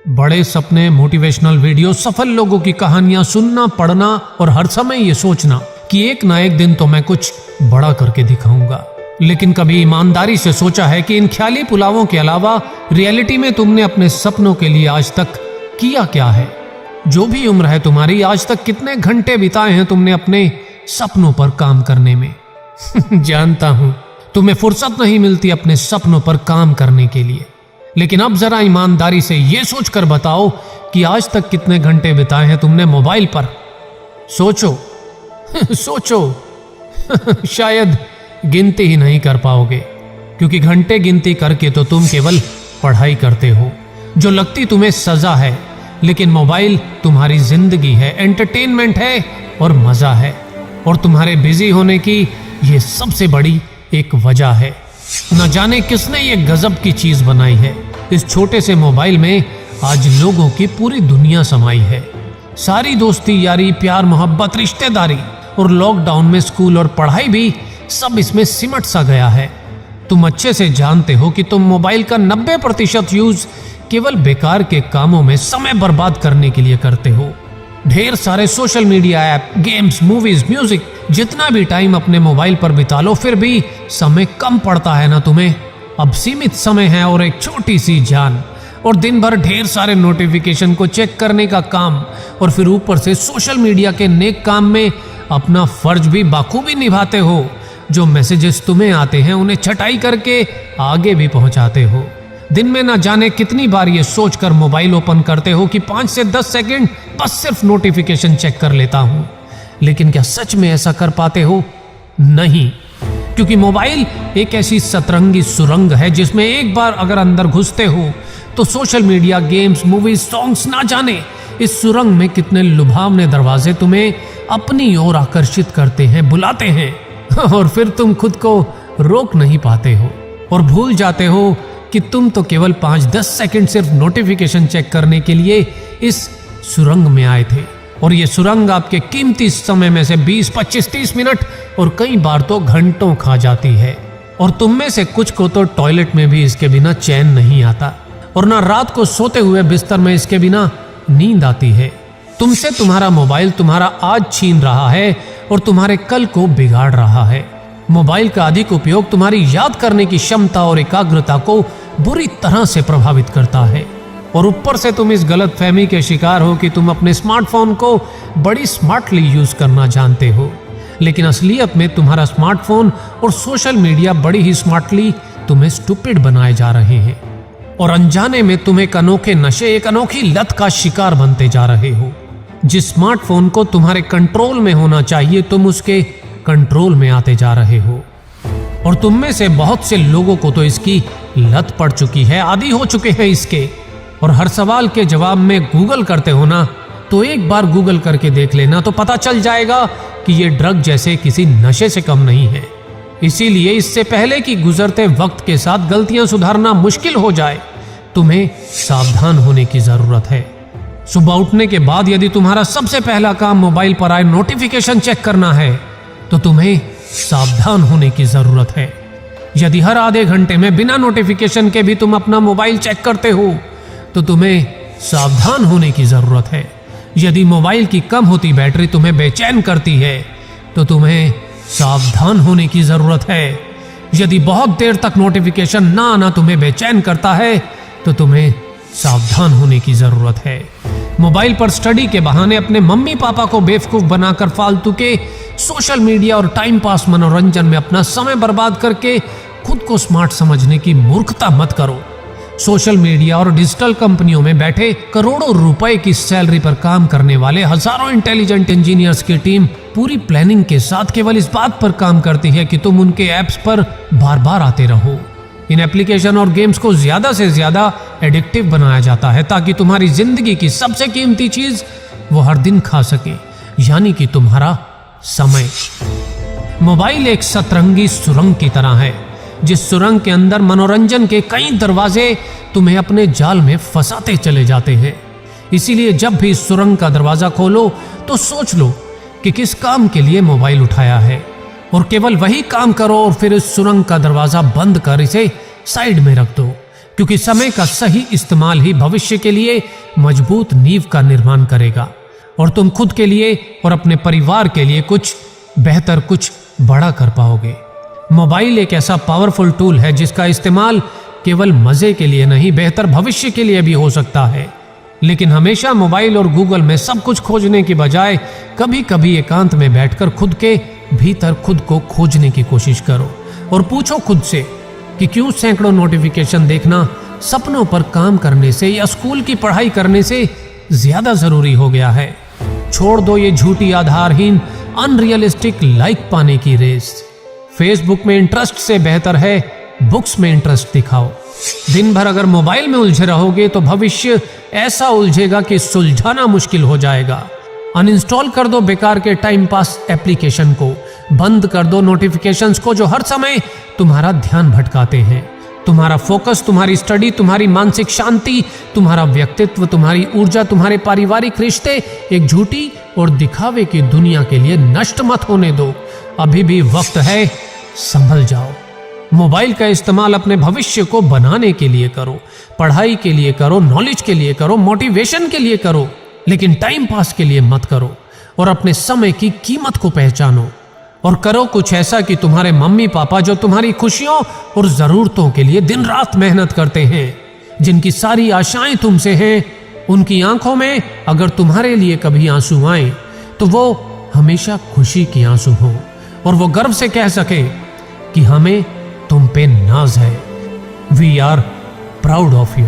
बड़े सपने, motivational video, सफल लोगों की कहानियां सुनना, पढ़ना और हर समय ये सोचना कि एक ना एक दिन तो मैं कुछ बड़ा करके दिखाऊंगा। लेकिन कभी ईमानदारी से सोचा है कि इन ख्याली पुलावों के अलावा रियलिटी में तुमने अपने सपनों के लिए आज तक किया क्या है? जो भी उम्र है तुम्हारी, आज तक कितने घंटे बिताए हैं तुमने अपने सपनों पर काम करने में? जानता हूं तुम्हें फुर्सत नहीं मिलती अपने सपनों पर काम करने के लिए, लेकिन अब जरा ईमानदारी से यह सोचकर बताओ कि आज तक कितने घंटे बिताए हैं तुमने मोबाइल पर। सोचो सोचो। शायद गिनती ही नहीं कर पाओगे, क्योंकि घंटे गिनती करके तो तुम केवल पढ़ाई करते हो, जो लगती तुम्हें सजा है। लेकिन मोबाइल तुम्हारी जिंदगी है, एंटरटेनमेंट है और मजा है। और तुम्हारे बिजी होने की यह सबसे बड़ी एक वजह है। न जाने किसने ये गजब की चीज बनाई है। इस छोटे से मोबाइल में आज लोगों की पूरी दुनिया समाई है। सारी दोस्ती, यारी, प्यार, मोहब्बत, रिश्तेदारी और लॉकडाउन में स्कूल और पढ़ाई भी सब इसमें सिमट सा गया है। तुम अच्छे से जानते हो कि तुम मोबाइल का 90% यूज केवल बेकार के कामों में समय बर्बाद करने के लिए करते हो। ढेर सारे social media app, games, movies, music, जितना भी टाइम अपने मोबाइल पर बिता लो फिर भी समय कम पड़ता है ना तुम्हें? अब सीमित समय है और एक छोटी सी जान, और दिन भर ढेर सारे नोटिफिकेशन को चेक करने का काम, और फिर ऊपर से सोशल मीडिया के नेक काम में अपना फर्ज भी बाखूबी निभाते हो। जो मैसेजेस तुम्हें आते हैं उन्हें छटाई करके आगे भी पहुंचाते हो। दिन में ना जाने कितनी बार ये सोचकर मोबाइल ओपन करते हो कि 5 से 10 सेकंड बस सिर्फ नोटिफिकेशन चेक कर लेता हूं। लेकिन क्या सच में ऐसा कर पाते हो? नहीं, क्योंकि मोबाइल एक ऐसी सतरंगी सुरंग है जिसमें एक बार अगर अंदर घुसते हो तो social media, games, movies, songs, ना जाने इस सुरंग में कितने लुभावने दरवाजे तुम्हें अपनी ओर आकर्षित करते हैं, बुलाते हैं, और फिर तुम खुद को रोक नहीं पाते हो और भूल जाते हो कि तुम तो केवल 5-10 सेकंड सिर्फ नोटिफिकेशन चेक करने के लिए इस सुरंग में आए थे। और ये सुरंग आपके कीमती समय में से 20, 25, 30 मिनट और कई बार तो घंटों खा जाती है। और तुम में से कुछ को तो टॉयलेट में भी इसके बिना चैन नहीं आता, और ना रात को सोते हुए बिस्तर में इसके बिना नींद आती है। तुमसे तुम्हारा मोबाइल तुम्हारा आज छीन रहा है और तुम्हारे कल को बिगाड़ रहा है। मोबाइल का अधिक उपयोग तुम्हारी याद करने की क्षमता और एकाग्रता को बुरी तरह से प्रभावित करता है। और ऊपर से तुम इस गलतफहमी के शिकार हो कि तुम अपने स्मार्टफोन को बड़ी स्मार्टली यूज करना जानते हो, लेकिन असलियत में तुम्हारा स्मार्टफोन और सोशल मीडिया बड़ी ही स्मार्टली तुम्हें स्टूपिड बनाए जा रहे हैं। और अनजाने में तुम एक अनोखे नशे, एक अनोखी लत का शिकार बनते जा रहे हो। जिस स्मार्टफोन को तुम्हारे कंट्रोल में होना चाहिए, तुम उसके कंट्रोल में आते जा रहे हो। और तुम में से बहुत से लोगों को तो इसकी लत पड़ चुकी है, आदी हो चुके हैं इसके। और हर सवाल के जवाब में गूगल करते हो ना, तो एक बार गूगल करके देख लेना तो पता चल जाएगा कि ये ड्रग जैसे किसी नशे से कम नहीं है। इसीलिए इससे पहले कि गुजरते वक्त के साथ गलतियां सुधारना मुश्किल हो जाए, तुम्हें सावधान होने की जरूरत है। सुबह उठने के बाद यदि तुम्हारा सबसे पहला काम मोबाइल पर आए नोटिफिकेशन चेक करना है, तो तुम्हें सावधान होने की जरूरत है। यदि हर आधे घंटे में बिना नोटिफिकेशन के भी तुम अपना मोबाइल चेक करते हो, तो तुम्हें सावधान होने की जरूरत है। यदि मोबाइल की कम होती बैटरी तुम्हें बेचैन करती है, तो तुम्हें सावधान होने की जरूरत है। यदि बहुत देर तक नोटिफिकेशन ना आना तुम्हें बेचैन करता है, तो तुम्हें सावधान होने की जरूरत है। मोबाइल पर स्टडी के बहाने अपने मम्मी पापा को बेवकूफ बनाकर फालतू के सोशल मीडिया और टाइम पास मनोरंजन में अपना समय बर्बाद करके खुद को स्मार्ट समझने की मूर्खता मत करो। सोशल मीडिया और डिजिटल कंपनियों में बैठे करोड़ों रुपए की सैलरी पर काम करने वाले हजारों इंटेलिजेंट इंजीनियर्स की टीम पूरी प्लानिंग के साथ केवल इस बात पर काम करती है कि तुम उनके ऐप्स पर बार बार आते रहो। इन एप्लीकेशन और गेम्स को ज्यादा से ज्यादा एडिक्टिव बनाया जाता है ताकि तुम्हारी जिंदगी की सबसे कीमती चीज वो हर दिन खा सके, यानी कि तुम्हारा समय। मोबाइल एक सतरंगी सुरंग की तरह है, जिस सुरंग के अंदर मनोरंजन के कई दरवाजे तुम्हें अपने जाल में फंसाते चले जाते हैं। इसीलिए जब भी इस सुरंग का दरवाजा खोलो तो सोच लो कि किस काम के लिए मोबाइल उठाया है, और केवल वही काम करो और फिर इस सुरंग का दरवाजा बंद कर इसे साइड में रख दो। क्योंकि समय का सही इस्तेमाल ही भविष्य के लिए मजबूत नींव का निर्माण करेगा और तुम खुद के लिए और अपने परिवार के लिए कुछ बेहतर, कुछ बड़ा कर पाओगे। मोबाइल एक ऐसा पावरफुल टूल है जिसका इस्तेमाल केवल मजे के लिए नहीं, बेहतर भविष्य के लिए भी हो सकता है। लेकिन हमेशा मोबाइल और गूगल में सब कुछ खोजने की बजाय कभी कभी एकांत में बैठकर खुद के भीतर खुद को खोजने की कोशिश करो और पूछो खुद से कि क्यों सैकड़ों नोटिफिकेशन देखना सपनों पर काम करने से या स्कूल की पढ़ाई करने से ज्यादा जरूरी हो गया है। छोड़ दो ये झूठी, आधारहीन, अनरियलिस्टिक लाइक पाने की रेस। फेसबुक में इंटरेस्ट से बेहतर है बुक्स में इंटरेस्ट दिखाओ। दिन भर अगर मोबाइल में उलझे रहोगे तो भविष्य ऐसा उलझेगा कि सुलझाना मुश्किल हो जाएगा। अनइंस्टॉल कर दो बेकार के टाइम पास एप्लीकेशन को, बंद कर दो नोटिफिकेशंस को जो हर समय तुम्हारा ध्यान भटकाते हैं। तुम्हारा फोकस, तुम्हारी स्टडी, तुम्हारी मानसिक शांति, तुम्हारा व्यक्तित्व, तुम्हारी ऊर्जा, तुम्हारे पारिवारिक रिश्ते एक झूठी और दिखावे की दुनिया के लिए नष्ट मत होने दो। अभी भी वक्त है, संभल जाओ। मोबाइल का इस्तेमाल अपने भविष्य को बनाने के लिए करो, पढ़ाई के लिए करो, नॉलेज के लिए करो, मोटिवेशन के लिए करो, लेकिन टाइम पास के लिए मत करो। और अपने समय की कीमत को पहचानो और करो कुछ ऐसा कि तुम्हारे मम्मी पापा जो तुम्हारी खुशियों और जरूरतों के लिए दिन रात मेहनत करते हैं, जिनकी सारी आशाएं तुमसे हैं, उनकी आंखों में अगर तुम्हारे लिए कभी आंसू आए तो वो हमेशा खुशी की आंसू हो और वो गर्व से कह सके कि हमें तुम पे नाज है। We are proud of you.